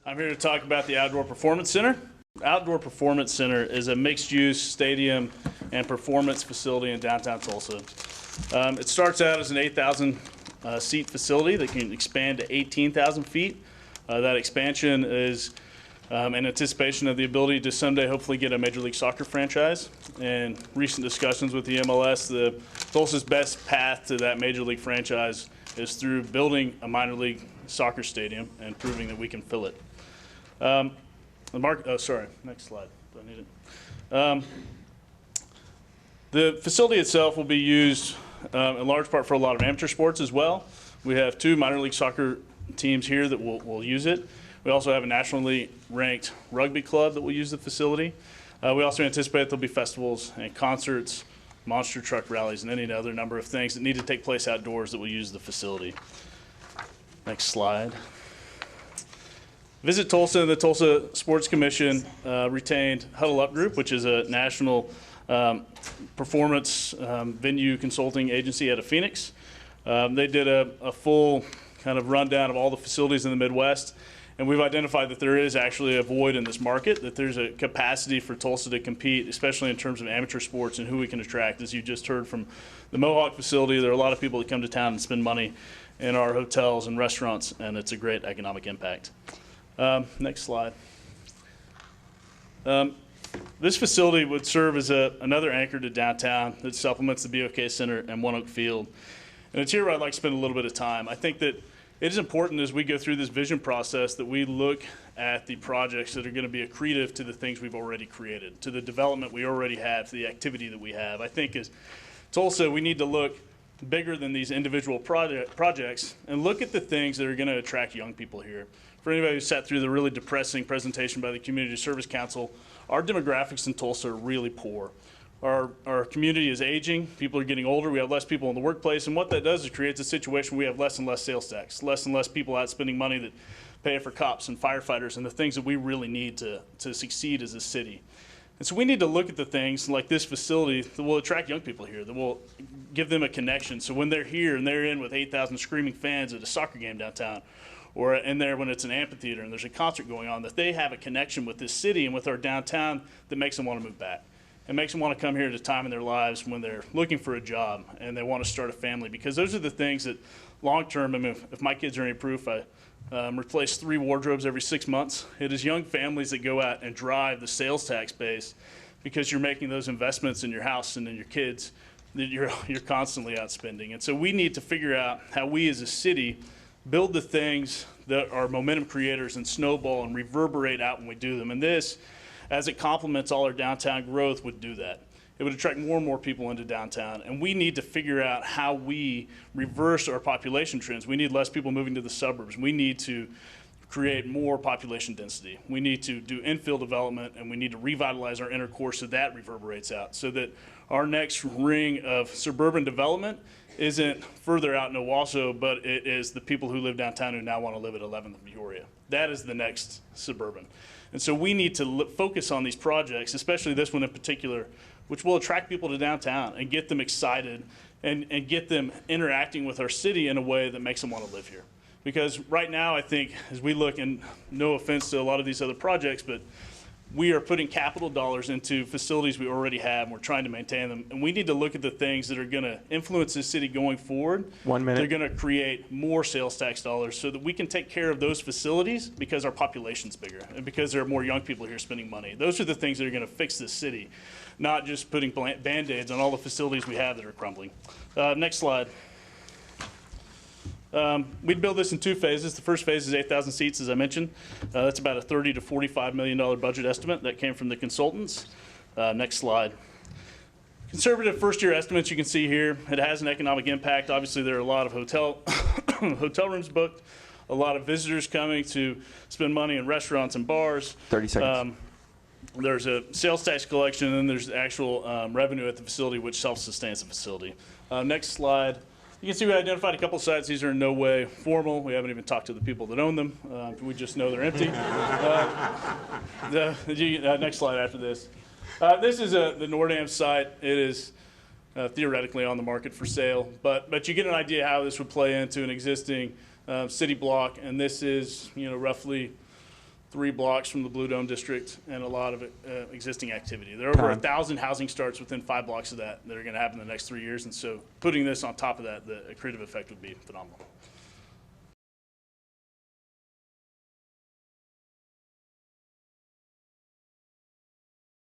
I'm here to talk about the Outdoor Performance Center. Outdoor Performance Center is a mixed-use stadium and performance facility in downtown Tulsa. It starts out as an 8,000 seat facility that can expand to 18,000 feet. That expansion is in anticipation of the ability to someday hopefully get a Major League Soccer franchise. And recent discussions with the MLS, the Tulsa's best path to that Major League franchise is through building a minor league soccer stadium and proving that we can fill it. Next slide. Do I need it? The facility itself will be used in large part for a lot of amateur sports as well. We have 2 minor league soccer teams here that will use it. We also have a nationally ranked rugby club that will use the facility. We also anticipate there'll be festivals and concerts, monster truck rallies, and any other number of things that need to take place outdoors that will use the facility. Next slide. Visit Tulsa and the Tulsa Sports Commission retained Huddle Up Group, which is a national performance venue consulting agency out of Phoenix. They did a full kind of rundown of all the facilities in the Midwest, and we've identified that there is actually a void in this market, that there's a capacity for Tulsa to compete, especially in terms of amateur sports and who we can attract. As you just heard from the Mohawk facility, there are a lot of people that come to town and spend money in our hotels and restaurants, and it's a great economic impact. Next slide. This facility would serve as another anchor to downtown that supplements the BOK Center and One Oak Field. And it's here where I'd like to spend a little bit of time. I think that it is important as we go through this vision process that we look at the projects that are going to be accretive to the things we've already created, to the development we already have, to the activity that we have. I think as Tulsa, we need to look bigger than these individual projects and look at the things that are going to attract young people here. For anybody who sat through the really depressing presentation by the Community Service Council, our demographics in Tulsa are really poor. Our community is aging, people are getting older, we have less people in the workplace, and what that does is creates a situation where we have less and less sales tax, less and less people out spending money that pay for cops and firefighters and the things that we really need to succeed as a city. And so we need to look at the things like this facility that will attract young people here, that will give them a connection. So when they're here and they're in with 8,000 screaming fans at a soccer game downtown, or in there when it's an amphitheater and there's a concert going on, that they have a connection with this city and with our downtown that makes them want to move back. It makes them want to come here at a time in their lives when they're looking for a job and they want to start a family, because those are the things that long term, I mean, if my kids are any proof, I replace 3 wardrobes every 6 months. It is young families that go out and drive the sales tax base, because you're making those investments in your house and in your kids that you're constantly out spending. And so we need to figure out how we as a city build the things that are momentum creators and snowball and reverberate out when we do them. And this, as it complements all our downtown growth, would do that. It would attract more and more people into downtown. And we need to figure out how we reverse our population trends. We need less people moving to the suburbs. We need to create more population density. We need to do infill development, and we need to revitalize our inner core so that reverberates out, so that our next ring of suburban development isn't further out in Owasso, but it is the people who live downtown who now want to live at 11th and Peoria. That is the next suburban. And so we need to focus on these projects, especially this one in particular, which will attract people to downtown and get them excited and get them interacting with our city in a way that makes them want to live here. Because right now, I think, as we look, and no offense to a lot of these other projects, but we are putting capital dollars into facilities we already have, and we're trying to maintain them. And we need to look at the things that are going to influence this city going forward. 1 minute. They're going to create more sales tax dollars so that we can take care of those facilities, because our population's bigger and because there are more young people here spending money. Those are the things that are going to fix this city, not just putting Band-Aids on all the facilities we have that are crumbling. Next slide. We'd build this in 2 phases. The first phase is 8,000 seats, as I mentioned. That's about a $30 to $45 million budget estimate that came from the consultants. Next slide. Conservative first-year estimates you can see here. It has an economic impact. Obviously, there are a lot of hotel rooms booked, a lot of visitors coming to spend money in restaurants and bars. 30 seconds. There's a sales tax collection, and then there's actual revenue at the facility, which self-sustains the facility. Next slide. You can see we identified a couple sites. These are in no way formal. We haven't even talked to the people that own them. We just know they're empty. Next slide after this. This is the Nordam site. It is theoretically on the market for sale, but you get an idea how this would play into an existing city block. And this is, roughly 3 blocks from the Blue Dome District and a lot of existing activity. There are over 1,000 housing starts within 5 blocks of that are going to happen in the next 3 years. And so putting this on top of that, the accretive effect would be phenomenal.